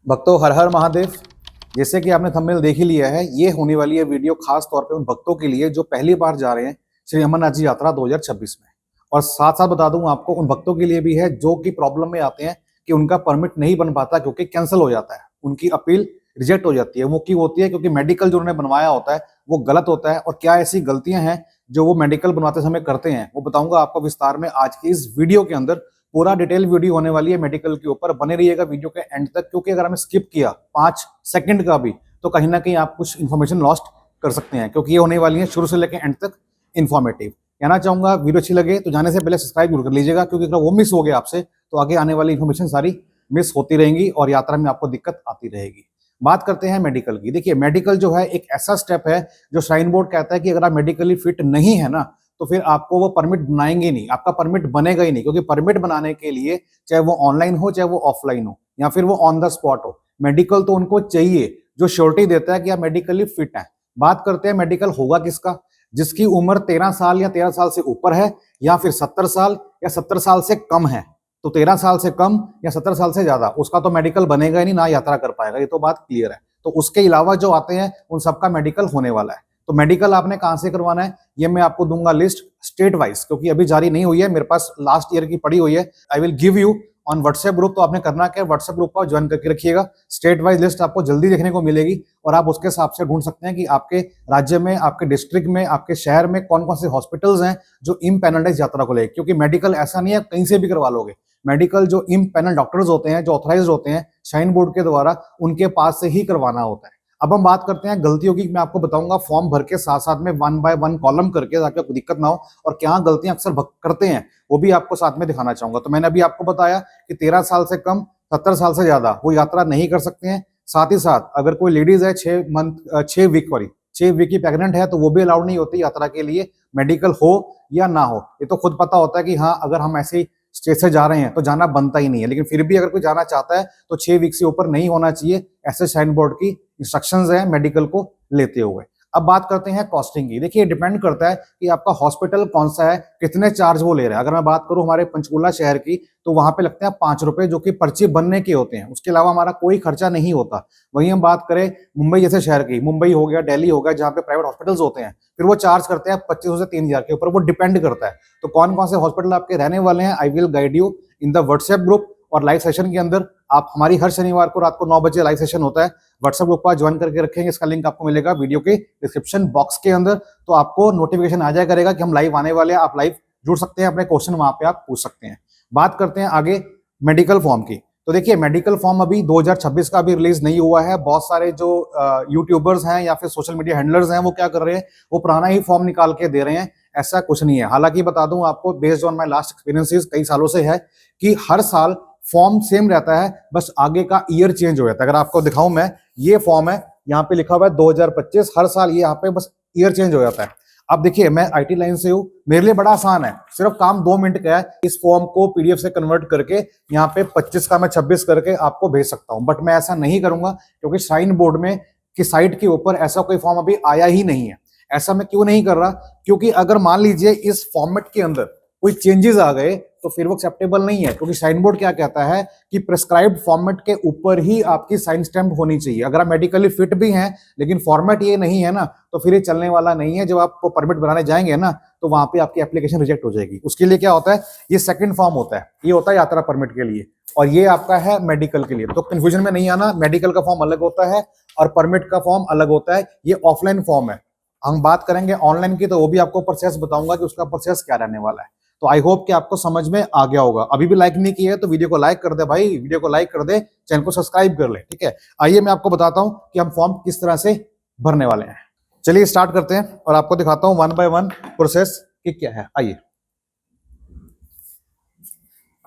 भक्तों हर हर महादेव। जैसे कि आपने थंबनेल देख ही लिया है, ये होने वाली है वीडियो खास तौर पे उन भक्तों के लिए जो पहली बार जा रहे हैं श्री अमरनाथ जी यात्रा 2026 में। और साथ साथ बता दूं आपको, उन भक्तों के लिए भी है जो कि प्रॉब्लम में आते हैं कि उनका परमिट नहीं बन पाता क्योंकि कैंसिल हो जाता है, उनकी अपील रिजेक्ट हो जाती है। वो क्यों होती है? क्योंकि मेडिकल जो उन्होंने बनवाया होता है वो गलत होता है। और क्या ऐसी गलतियां हैं जो वो मेडिकल बनवाते समय करते हैं, वो बताऊंगा आपको विस्तार में आज की इस वीडियो के अंदर। पूरा डिटेल वीडियो होने वाली है मेडिकल के ऊपर, बने रहिएगा वीडियो के एंड तक, क्योंकि अगर हमें स्किप किया 5 सेकंड का भी तो कहीं ना कहीं आप कुछ इन्फॉर्मेशन लॉस्ट कर सकते हैं, क्योंकि ये होने वाली है शुरू से लेकर एंड तक इन्फॉर्मेटिव। कहना चाहूंगा वीडियो अच्छी लगे तो जाने से पहले सब्सक्राइब जरूर कर लीजिएगा, क्योंकि अगर वो मिस हो गया आपसे तो आगे आने वाली इन्फॉर्मेशन सारी मिस होती रहेंगी और यात्रा में आपको दिक्कत आती रहेगी। बात करते हैं मेडिकल की। देखिए, मेडिकल जो है एक ऐसा स्टेप है जो श्राइन बोर्ड कहता है कि अगर आप मेडिकली फिट नहीं है ना तो फिर आपको वो परमिट बनाएंगे नहीं, आपका परमिट बनेगा ही नहीं। क्योंकि परमिट बनाने के लिए चाहे वो ऑनलाइन हो चाहे वो ऑफलाइन हो या फिर वो ऑन द स्पॉट हो, मेडिकल तो उनको चाहिए जो श्योरिटी देता है कि आप मेडिकली फिट हैं। बात करते हैं मेडिकल होगा किसका? जिसकी उम्र 13 साल या 13 साल से ऊपर है, या फिर 70 साल या 70 साल से कम है। तो 13 साल से कम या 70 साल से ज्यादा, उसका तो मेडिकल बनेगा ही नहीं, ना यात्रा कर पाएगा, ये तो बात क्लियर है। तो उसके अलावा जो आते हैं उन सबका मेडिकल होने वाला है। तो मेडिकल आपने कहां से करवाना है ये मैं आपको दूंगा लिस्ट स्टेट वाइज, क्योंकि अभी जारी नहीं हुई है, मेरे पास लास्ट ईयर की पड़ी हुई है। I will give you on WhatsApp group. तो आपने करना क्या, व्हाट्सएप ग्रुप पर ज्वाइन करके रखिएगा। स्टेट वाइज लिस्ट आपको जल्दी देखने को मिलेगी और आप उसके हिसाब से ढूंढ सकते हैं कि आपके राज्य में, आपके डिस्ट्रिक्ट में, आपके शहर में कौन कौन से हॉस्पिटल्स हैं जो इम्पैनल्ड यात्रा को लेकर। क्योंकि मेडिकल ऐसा नहीं है कहीं से भी करवा लोगे। मेडिकल जो इम्पैनल डॉक्टर्स होते हैं, जो ऑथराइज होते हैं श्राइन बोर्ड के द्वारा, उनके पास से ही करवाना होता है। अब हम बात करते हैं गलतियों की। मैं आपको बताऊंगा फॉर्म भर के साथ साथ में 1 बाय 1 कॉलम करके, ताकि आपको दिक्कत ना हो। और क्या गलतियां अक्सर करते हैं वो भी आपको साथ में दिखाना चाहूंगा। तो मैंने अभी आपको बताया कि 13 साल से कम 70 साल से ज्यादा वो यात्रा नहीं कर सकते हैं। साथ ही साथ अगर कोई लेडीज है 6 वीक की प्रेग्नेंट है तो वो भी अलाउड नहीं होती यात्रा के लिए, मेडिकल हो या ना हो। ये तो खुद पता होता है कि हाँ, अगर हम ऐसे स्टेज से जा रहे हैं तो जाना बनता ही नहीं है। लेकिन फिर भी अगर कोई जाना चाहता है तो 6 वीक से ऊपर नहीं होना चाहिए, ऐसे श्राइन बोर्ड की इंस्ट्रक्शंस है मेडिकल को लेते हुए। अब बात करते हैं कॉस्टिंग की। देखिए, डिपेंड करता है कि आपका हॉस्पिटल कौन सा है, कितने चार्ज वो ले रहा है। अगर मैं बात करूं हमारे पंचकूला शहर की तो वहां पे लगते हैं 5 रुपए, जो कि पर्ची बनने के होते हैं। उसके अलावा हमारा कोई खर्चा नहीं होता। वहीं हम बात करें मुंबई जैसे शहर की, मुंबई हो गया, दिल्ली हो गया, जहाँ पे प्राइवेट हॉस्पिटल्स होते हैं, फिर वो चार्ज करते हैं 2500 से 3000 के ऊपर। वो डिपेंड करता है। तो कौन कौन से हॉस्पिटल आपके रहने वाले हैं, I will guide you in the WhatsApp group. और लाइव सेशन के अंदर आप हमारी हर शनिवार को रात को 9 बजे लाइव सेशन होता है। व्हाट्सएप ग्रुप पर ज्वाइन करके रखेंगे, इसका लिंक आपको मिलेगा वीडियो के डिस्क्रिप्शन बॉक्स के अंदर। तो आपको नोटिफिकेशन आ जाया करेगा कि हम लाइव आने वाले हैं। आप लाइव जुड़ सकते हैं, अपने क्वेश्चन वहां पे आप पूछ सकते हैं। बात करते हैं आगे मेडिकल फॉर्म की। तो देखिए, मेडिकल फॉर्म अभी 2026 का भी रिलीज नहीं हुआ है। बहुत सारे जो यूट्यूबर्स हैं या फिर सोशल मीडिया हैंडलर्स हैं वो क्या कर रहे हैं, वो पुराना ही फॉर्म निकाल के दे रहे हैं। ऐसा कुछ नहीं है। हालांकि बता दूं आपको, based on my last experiences कई सालों से है कि हर साल फॉर्म सेम रहता है, बस आगे का ईयर चेंज हो जाता है। अगर आपको दिखाऊं मैं, ये फॉर्म है, यहाँ पे लिखा हुआ है 2025, हर साल ये यहाँ पे बस ईयर चेंज हो जाता है। अब देखिए, मैं आईटी लाइन से हूँ, मेरे लिए बड़ा आसान है, सिर्फ काम 2 मिनट का है। इस फॉर्म को पीडीएफ से कन्वर्ट करके यहाँ पे 25 का मैं 26 करके आपको भेज सकता हूँ। बट मैं ऐसा नहीं करूंगा, क्योंकि श्राइन बोर्ड में की साइट के ऊपर ऐसा कोई फॉर्म अभी आया ही नहीं है। ऐसा मैं क्यों नहीं कर रहा? क्योंकि अगर मान लीजिए इस फॉर्मेट के अंदर कोई चेंजेस आ गए तो फिर वो एक्सेप्टेबल नहीं है। क्योंकि श्राइन बोर्ड क्या कहता है कि प्रेस्क्राइब्ड फॉर्मेट के ऊपर ही आपकी साइन स्टैम्प होनी चाहिए। अगर आप मेडिकली फिट भी हैं लेकिन फॉर्मेट ये नहीं है ना, तो फिर ये चलने वाला नहीं है। जब आप परमिट बनाने जाएंगे ना तो वहां पे आपकी एप्लीकेशन रिजेक्ट हो जाएगी। उसके लिए क्या होता है, ये सेकंड फॉर्म होता है, ये होता है यात्रा परमिट के लिए, और ये आपका है मेडिकल के लिए। तो कंफ्यूजन में नहीं आना, मेडिकल का फॉर्म अलग होता है और परमिट का फॉर्म अलग होता है। ये ऑफलाइन फॉर्म है। हम बात करेंगे ऑनलाइन की, तो वो भी आपको प्रोसेस बताऊंगा कि उसका प्रोसेस क्या रहने वाला है। तो आई होप कि आपको समझ में आ गया होगा। अभी भी लाइक नहीं किया है तो वीडियो को लाइक कर दे भाई, वीडियो को लाइक कर दे, चैनल को सब्सक्राइब कर ले, ठीक है। आइए मैं आपको बताता हूं कि हम फॉर्म किस तरह से भरने वाले हैं। चलिए स्टार्ट करते हैं और आपको दिखाता हूं 1 बाय 1 प्रोसेस कि क्या है। आइए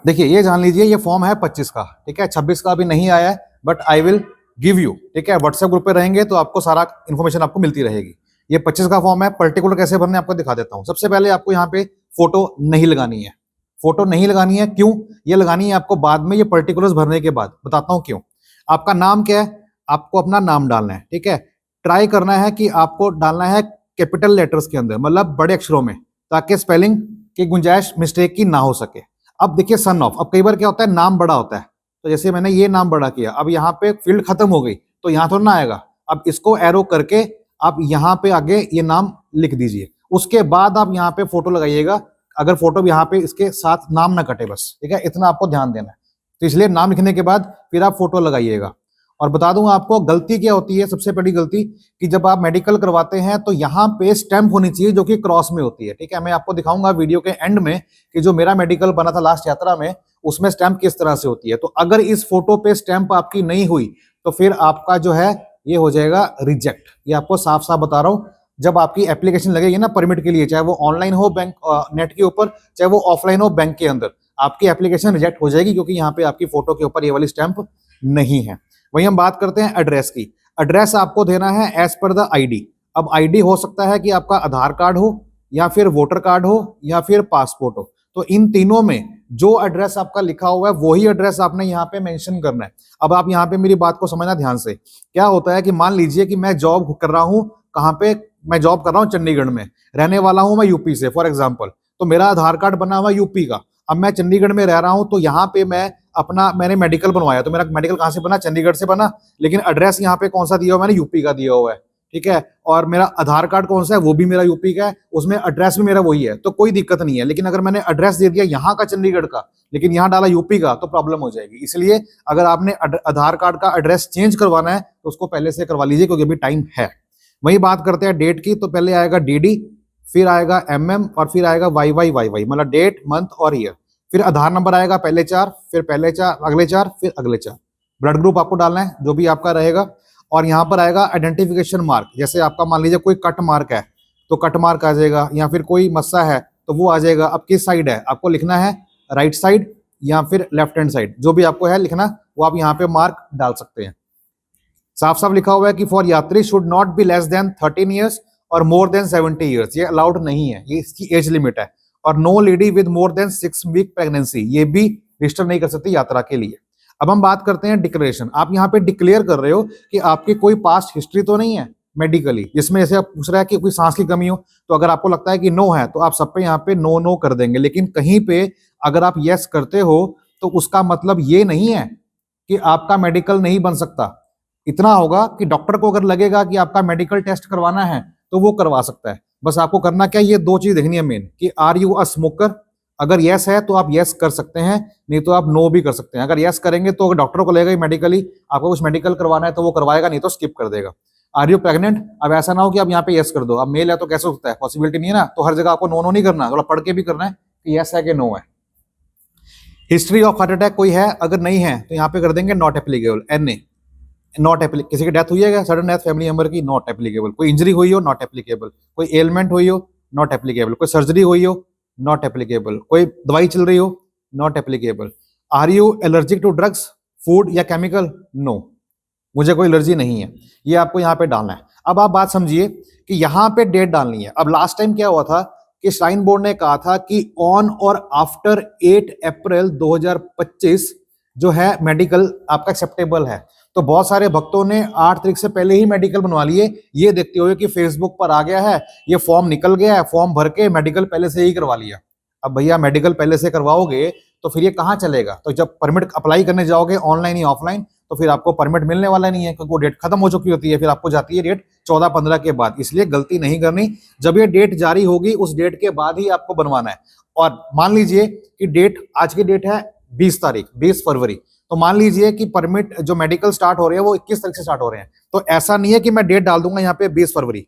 देखिए, ये जान लीजिए, ये फॉर्म है 25 का, ठीक है। 26 का अभी नहीं आया है, but I will give you, ठीक है। व्हाट्सएप ग्रुप पे रहेंगे तो आपको सारा इन्फॉर्मेशन आपको मिलती रहेगी। ये 25 का फॉर्म है। पर्टिकुलर कैसे भरने आपको दिखा देता हूं। सबसे पहले आपको यहाँ पे फोटो नहीं लगानी है। फोटो नहीं लगानी है, क्यों? ये लगानी है आपको बाद में, ये पर्टिकुलर्स भरने के बाद बताता हूं क्यों। आपका नाम क्या है, आपको अपना नाम डालना है, ठीक है। ट्राई करना है कि आपको डालना है कैपिटल लेटर्स के अंदर, मतलब बड़े अक्षरों में, ताकि स्पेलिंग की गुंजाइश मिस्टेक की ना हो सके। अब देखिए सन ऑफ, अब कई बार क्या होता है नाम बड़ा होता है तो जैसे मैंने ये नाम बड़ा किया, अब यहाँ पे फील्ड खत्म हो गई तो यहाँ थोड़ा ना आएगा, अब इसको एरो करके आप यहाँ पे आगे ये नाम लिख दीजिए। उसके बाद आप यहाँ पे फोटो लगाइएगा, अगर फोटो भी यहाँ पे इसके साथ नाम ना कटे बस, ठीक है, इतना आपको ध्यान देना है। तो इसलिए नाम लिखने के बाद फिर आप फोटो लगाइएगा। और बता दूं आपको गलती क्या होती है, सबसे बड़ी गलती, कि जब आप मेडिकल करवाते हैं तो यहाँ पे स्टैंप होनी चाहिए जो कि क्रॉस में होती है, ठीक है। मैं आपको दिखाऊंगा वीडियो के एंड में कि जो मेरा मेडिकल बना था लास्ट यात्रा में, उसमें स्टैंप किस तरह से होती है। तो अगर इस फोटो पे स्टैंप आपकी नहीं हुई तो फिर आपका जो है ये हो जाएगा रिजेक्ट। ये आपको साफ साफ बता रहा हूँ। जब आपकी एप्लीकेशन लगेगी ना परमिट के लिए, चाहे वो ऑनलाइन हो बैंक नेट के ऊपर, चाहे वो ऑफलाइन हो बैंक के अंदर, आपकी एप्लीकेशन रिजेक्ट हो जाएगी, क्योंकि यहाँ पे आपकी फोटो के ऊपर ये वाली स्टैंप नहीं है। वहीं हम बात करते हैं एड्रेस की। एड्रेस आपको देना है एज पर द आईडी। अब आईडी हो सकता है कि आपका आधार कार्ड हो, या फिर वोटर कार्ड हो, या फिर पासपोर्ट हो। तो इन तीनों में जो एड्रेस आपका लिखा हुआ है वही एड्रेस आपने यहाँ पे मेंशन करना है। अब आप यहाँ पे मेरी बात को समझना ध्यान से। क्या होता है कि मान लीजिए कि मैं जॉब कर रहा हूँ, कहाँ पे मैं जॉब कर रहा हूँ, चंडीगढ़ में, रहने वाला हूँ मैं यूपी से फॉर एग्जाम्पल, तो मेरा आधार कार्ड बना हुआ यूपी का। अब मैं चंडीगढ़ में रह रहा हूँ, तो यहाँ पे मैंने मेडिकल बनवाया, तो मेरा मेडिकल कहाँ से बना, चंडीगढ़ से बना, लेकिन एड्रेस यहाँ पे कौन सा दिया हुआ, मैंने यूपी का दिया हुआ है, ठीक है। और मेरा आधार कार्ड कौन सा है, वो भी मेरा यूपी का है, उसमें एड्रेस भी मेरा वही है, तो कोई दिक्कत नहीं है। लेकिन अगर मैंने एड्रेस दे दिया यहाँ का चंडीगढ़ का, लेकिन यहाँ डाला यूपी का, तो प्रॉब्लम हो जाएगी। इसलिए अगर आपने आधार कार्ड का एड्रेस चेंज करवाना है तो उसको पहले से करवा लीजिए, क्योंकि अभी टाइम है। वही बात करते हैं डेट की, तो पहले आएगा डीडी, फिर आएगा एमएम, और फिर आएगा वाई, मतलब डेट, मंथ और ईयर। फिर आधार नंबर आएगा पहले 4, फिर पहले 4, अगले 4, फिर अगले 4। ब्लड ग्रुप आपको डालना है जो भी आपका रहेगा। और यहाँ पर आएगा आइडेंटिफिकेशन मार्क, जैसे आपका मान लीजिए कोई कट मार्क है तो कट मार्क आ जाएगा, या फिर कोई मस्सा है तो वो आ जाएगा। अब किस साइड है आपको लिखना है, राइट साइड या फिर लेफ्ट हैंड साइड, जो भी आपको है लिखना वो आप यहाँ पे मार्क डाल सकते हैं। साफ साफ लिखा हुआ है कि फॉर यात्री should not be less than 13 years और मोर देन 70 ईयर्स, ये अलाउड नहीं है, ये इसकी एज लिमिट है। और no lady with more than 6 week pregnancy, ये भी रजिस्टर नहीं कर सकती यात्रा के लिए। अब हम बात करते हैं डिक्लेरेशन। आप यहाँ पे डिक्लेयर कर रहे हो कि आपकी कोई पास्ट हिस्ट्री तो नहीं है मेडिकली, जिसमें जैसे आप पूछ रहे हैं कि कोई सांस की कमी हो, तो अगर आपको लगता है कि नो है तो आप सब पे यहाँ पे नो नो कर देंगे। लेकिन कहीं पे अगर आप यस करते हो तो उसका मतलब ये नहीं है कि आपका मेडिकल नहीं बन सकता। इतना होगा कि डॉक्टर को अगर लगेगा कि आपका मेडिकल टेस्ट करवाना है तो वो करवा सकता है। बस आपको करना क्या है, ये 2 चीज देखनी है मेन, कि आर यू अ स्मोकर। अगर यस है तो आप यस कर सकते हैं, नहीं तो आप नो भी कर सकते हैं। अगर यस करेंगे तो अगर डॉक्टर को लगेगा मेडिकली आपको कुछ मेडिकल करवाना है तो वो करवाएगा, नहीं तो स्किप कर देगा। आर यू प्रेग्नेंट, अब ऐसा ना हो कि आप यहाँ पे यस कर दो, अब मेल है तो कैसे हो सकता है, पॉसिबिलिटी नहीं है ना। तो हर जगह आपको नो नो नहीं करना, थोड़ा पढ़ के भी करना है कि यस है कि नो है। हिस्ट्री ऑफ हार्ट अटैक कोई है, अगर नहीं है तो यहाँ पे कर देंगे not applicable, NA, not applicable. किसी की डेथ हुई है, सडन डेथ फैमिली मेंबर की, नॉट एप्लीकेबल। कोई इंजरी हुई हो, नॉट एप्लीकेबल। कोई एलिमेंट हुई हो, नॉट एप्लीकेबल। कोई सर्जरी हुई हो, नॉट एप्लीकेबल। कोई दवाई चल रही हो, not applicable. Are you allergic to drugs, food या केमिकल, नो, मुझे कोई एलर्जी नहीं है। ये आपको यहाँ पे डालना है। अब आप बात समझिए कि यहाँ पे डेट डालनी है। अब लास्ट टाइम क्या हुआ था कि श्राइन बोर्ड ने कहा था कि ऑन और आफ्टर 8 अप्रैल 2025 जो है मेडिकल आपका एक्सेप्टेबल है। तो बहुत सारे भक्तों ने 8 तारीख से पहले ही मेडिकल बनवा लिए, ये देखते हुए कि फेसबुक पर आ गया है, ये फॉर्म निकल गया है, फॉर्म भर के मेडिकल पहले से ही करवा लिया। अब भैया मेडिकल पहले से करवाओगे तो फिर ये कहाँ चलेगा। तो जब परमिट अप्लाई करने जाओगे ऑनलाइन या ऑफलाइन, तो फिर आपको परमिट मिलने वाला नहीं है, क्योंकि वो डेट खत्म हो चुकी होती है, फिर आपको जाती है डेट 14-15 के बाद। इसलिए गलती नहीं करनी, जब ये डेट जारी होगी उस डेट के बाद ही आपको बनवाना है। और मान लीजिए कि डेट, आज की डेट है 20 तारीख, 20 फरवरी, तो मान लीजिए कि परमिट जो मेडिकल स्टार्ट हो रहे हैं वो 21 तारीख से स्टार्ट हो रहे हैं। तो ऐसा नहीं है कि मैं डेट डाल दूंगा यहाँ पे 20 फरवरी।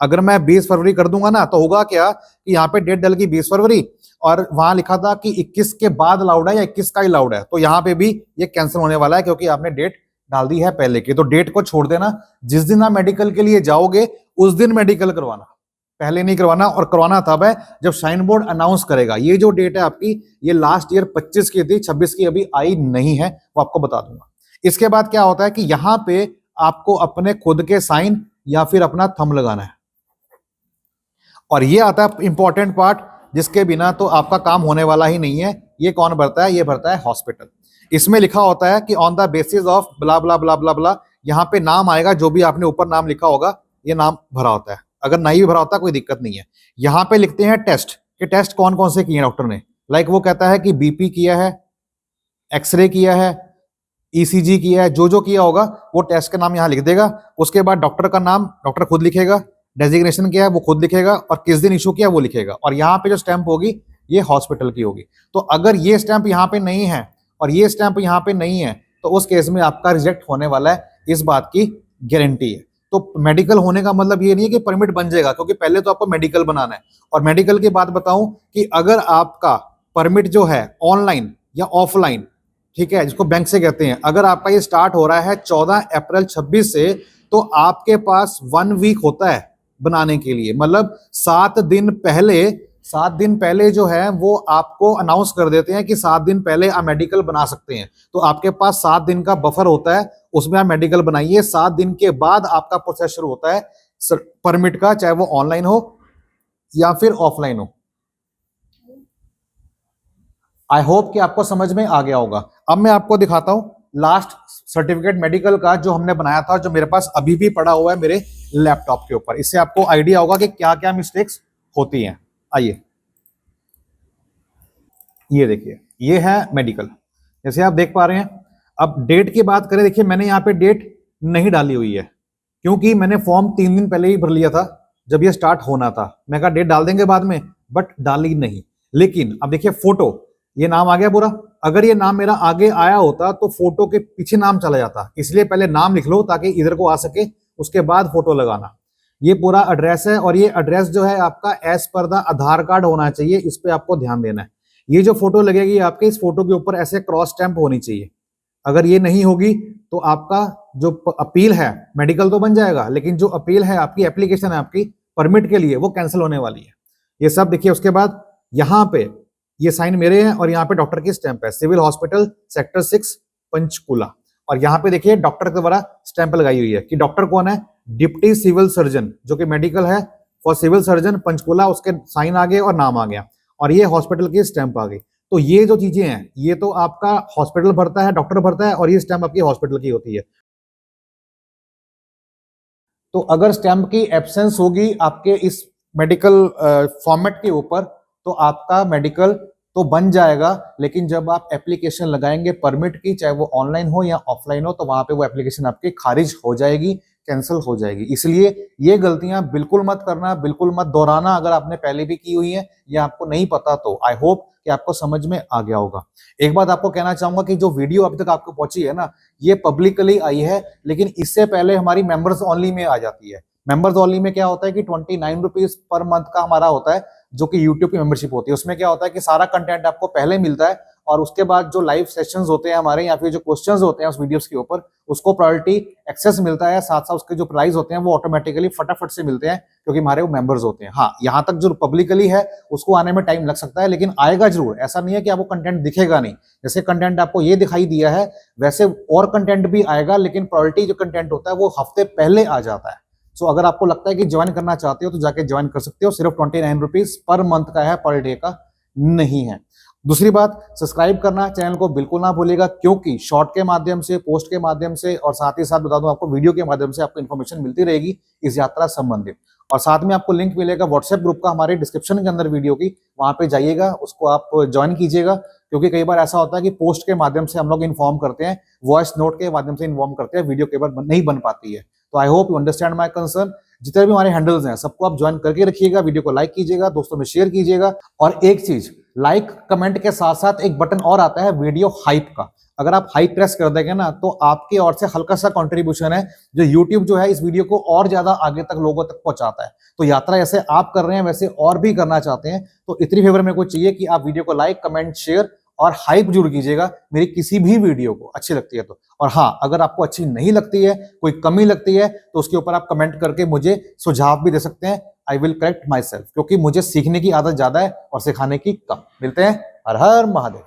अगर मैं 20 फरवरी कर दूंगा ना, तो होगा क्या कि यहाँ पे डेट डल गई 20 फरवरी और वहां लिखा था कि 21 के बाद अलाउड है या 21 का ही अलाउड है, तो यहाँ पे भी ये कैंसिल होने वाला है, क्योंकि आपने डेट डाल दी है पहले की। तो डेट को छोड़ देना, जिस दिन आप मेडिकल के लिए जाओगे उस दिन मेडिकल करवाना, पहले नहीं करवाना। और करवाना तब है जब श्राइन बोर्ड अनाउंस करेगा। ये जो डेट है आपकी, ये लास्ट ईयर 25 की थी, 26 की अभी आई नहीं है, वो आपको बता दूंगा। इसके बाद क्या होता है कि यहाँ पे आपको अपने खुद के साइन या फिर अपना थंब लगाना है। और ये आता है इंपॉर्टेंट पार्ट, जिसके बिना तो आपका काम होने वाला ही नहीं है। ये कौन भरता है, ये भरता है हॉस्पिटल। इसमें लिखा होता है कि ऑन द बेसिस ऑफ ब्ला ब्ला ब्ला ब्ला ब्ला, यहाँ पे नाम आएगा, जो भी आपने ऊपर नाम लिखा होगा ये नाम भरा होता है। अगर नहीं भी भरा होता कोई दिक्कत नहीं है। यहाँ पे लिखते हैं टेस्ट, कि टेस्ट कौन कौन से किए हैं डॉक्टर ने। लाइक वो कहता है कि बीपी किया है, एक्सरे किया है, ईसीजी किया है, जो जो किया होगा वो टेस्ट का नाम यहाँ लिख देगा। उसके बाद डॉक्टर का नाम डॉक्टर खुद लिखेगा, डेजिग्नेशन क्या है वो खुद लिखेगा, और किस दिन इशू किया वो लिखेगा, और यहाँ पे जो स्टैंप होगी ये हॉस्पिटल की होगी। तो अगर ये स्टैंप यहाँ पे नहीं है और ये स्टैंप यहाँ पे नहीं है तो उस केस में आपका रिजेक्ट होने वाला है, इस बात की गारंटी है। तो मेडिकल होने का मतलब ये नहीं है कि परमिट बन जाएगा, क्योंकि पहले तो आपको मेडिकल बनाना है। और मेडिकल की बात बताऊं कि अगर आपका परमिट जो है ऑनलाइन या ऑफलाइन, ठीक है, जिसको बैंक से कहते हैं, अगर आपका ये स्टार्ट हो रहा है 14 अप्रैल 26 से, तो आपके पास 1 वीक होता है बनाने के लिए। मतलब 7 दिन पहले जो है वो आपको अनाउंस कर देते हैं कि 7 दिन पहले आप मेडिकल बना सकते हैं। तो आपके पास 7 दिन का बफर होता है, उसमें आप मेडिकल बनाइए। 7 दिन के बाद आपका प्रोसेस शुरू होता है परमिट का, चाहे वो ऑनलाइन हो या फिर ऑफलाइन हो। आई होप कि आपको समझ में आ गया होगा। अब मैं आपको दिखाता हूं लास्ट सर्टिफिकेट मेडिकल का जो हमने बनाया था, जो मेरे पास अभी भी पड़ा हुआ है मेरे लैपटॉप के ऊपर। इससे आपको आइडिया होगा कि क्या क्या मिस्टेक्स होती हैं। आइए, ये देखिए, ये है मेडिकल, जैसे आप देख पा रहे हैं। अब डेट की बात करें, देखिए मैंने यहाँ पे डेट नहीं डाली हुई है, क्योंकि मैंने फॉर्म 3 दिन पहले ही भर लिया था जब ये स्टार्ट होना था। मैं कहा डेट डाल देंगे बाद में, बट डाली नहीं। लेकिन अब देखिए फोटो, ये नाम आ गया पूरा। अगर ये नाम मेरा आगे आया होता तो फोटो के पीछे नाम चला जाता, इसलिए पहले नाम लिख लो ताकि इधर को आ सके, उसके बाद फोटो लगाना। ये पूरा एड्रेस है, और ये एड्रेस जो है आपका as per the Aadhaar card होना चाहिए, इस पे आपको ध्यान देना है। ये जो फोटो लगेगी आपके, इस फोटो के ऊपर ऐसे क्रॉस स्टैंप होनी चाहिए। अगर ये नहीं होगी तो आपका जो अपील है, मेडिकल तो बन जाएगा लेकिन जो अपील है आपकी, एप्लीकेशन है आपकी परमिट के लिए, वो कैंसिल होने वाली है। ये सब देखिए। उसके बाद यहाँ पे ये साइन मेरे हैं और यहाँ पे डॉक्टर की स्टैंप है, सिविल हॉस्पिटल सेक्टर 6 पंचकुला। और यहाँ पे देखिए डॉक्टर के द्वारा स्टैंप लगाई हुई है कि डॉक्टर कौन है, डिप्टी सिविल सर्जन, जो कि मेडिकल है फॉर सिविल सर्जन पंचकुला, उसके साइन आ गए और नाम आ गया, और ये हॉस्पिटल की स्टैंप आ गई। तो ये जो चीजें हैं ये तो आपका हॉस्पिटल भरता है, डॉक्टर भरता है, और ये स्टैंप आपकी हॉस्पिटल की होती है। तो अगर स्टैंप की एब्सेंस होगी आपके इस मेडिकल फॉर्मेट के ऊपर, तो आपका मेडिकल तो बन जाएगा, लेकिन जब आप एप्लीकेशन लगाएंगे परमिट की, चाहे वो ऑनलाइन हो या ऑफलाइन हो, तो वहां पे वो एप्लीकेशन आपकी खारिज हो जाएगी, कैंसिल हो जाएगी। इसलिए ये गलतियां बिल्कुल मत करना, बिल्कुल मत दोहराना। अगर आपने पहले भी की हुई है या आपको नहीं पता, तो आई होप कि आपको समझ में आ गया होगा। एक बात आपको कहना चाहूंगा कि जो वीडियो अभी तक आपको पहुंची है ना, ये पब्लिकली आई है, लेकिन इससे पहले हमारी मेंबर्स ओनली में आ जाती है। मेंबर्स ओनली में क्या होता है कि 29 रुपीज पर मंथ का हमारा होता है, जो कि यूट्यूब की मेंबरशिप होती है। उसमें क्या होता है कि सारा कंटेंट आपको पहले मिलता है, और उसके बाद जो लाइव सेशंस होते हैं हमारे, या फिर जो क्वेश्चंस होते हैं उस वीडियोस के ऊपर, उसको प्रायोरिटी एक्सेस मिलता है। साथ साथ उसके जो प्राइस होते हैं वो ऑटोमेटिकली फटाफट से मिलते हैं, क्योंकि हमारे वो मेंबर्स होते हैं। हाँ, यहाँ तक जो पब्लिकली है उसको आने में टाइम लग सकता है, लेकिन आएगा जरूर। ऐसा नहीं है कि आपको कंटेंट दिखेगा नहीं। जैसे कंटेंट आपको ये दिखाई दिया है, वैसे और कंटेंट भी आएगा, लेकिन प्रायोरिटी जो कंटेंट होता है वो हफ्ते पहले आ जाता है। सो अगर आपको लगता है कि ज्वाइन करना चाहते हो तो जाके ज्वाइन कर सकते हो। सिर्फ 29 रुपीज पर मंथ का है, पर डे का नहीं है। दूसरी बात, सब्सक्राइब करना चैनल को बिल्कुल ना भूलिएगा, क्योंकि शॉर्ट के माध्यम से, पोस्ट के माध्यम से, और साथ ही साथ बता दूं आपको वीडियो के माध्यम से आपको इन्फॉर्मेशन मिलती रहेगी इस यात्रा संबंधित। और साथ में आपको लिंक मिलेगा व्हाट्सएप ग्रुप का हमारे डिस्क्रिप्शन के अंदर वीडियो की, वहां पे जाइएगा, उसको आप ज्वाइन कीजिएगा। क्योंकि कई बार ऐसा होता है कि पोस्ट के माध्यम से हम लोग इन्फॉर्म करते हैं, वॉइस नोट के माध्यम से इन्फॉर्म करते हैं, वीडियो के बार नहीं बन पाती है। तो I hope you understand my concern. जितने भी हमारे हैंडल्स हैं सबको आप ज्वाइन करके रखिएगा, वीडियो को लाइक कीजिएगा, दोस्तों में शेयर कीजिएगा। और एक चीज, लाइक कमेंट के साथ साथ एक बटन और आता है वीडियो हाइप का। अगर आप हाइप प्रेस कर देंगे ना, तो आपकी ओर से हल्का सा कंट्रीब्यूशन है, जो यूट्यूब जो है इस वीडियो को और ज्यादा आगे तक लोगों तक पहुंचाता है। तो यात्रा जैसे आप कर रहे हैं वैसे और भी करना चाहते हैं, तो इतनी फेवर मेरे को चाहिए कि आप वीडियो को लाइक, कमेंट, शेयर और हाइप जरूर कीजिएगा मेरी किसी भी वीडियो को अच्छी लगती है तो। और हाँ, अगर आपको अच्छी नहीं लगती है, कोई कमी लगती है, तो उसके ऊपर आप कमेंट करके मुझे सुझाव भी दे सकते हैं। I will correct my self, क्योंकि मुझे सीखने की आदत ज्यादा है और सिखाने की कम। मिलते हैं। हर हर महादेव।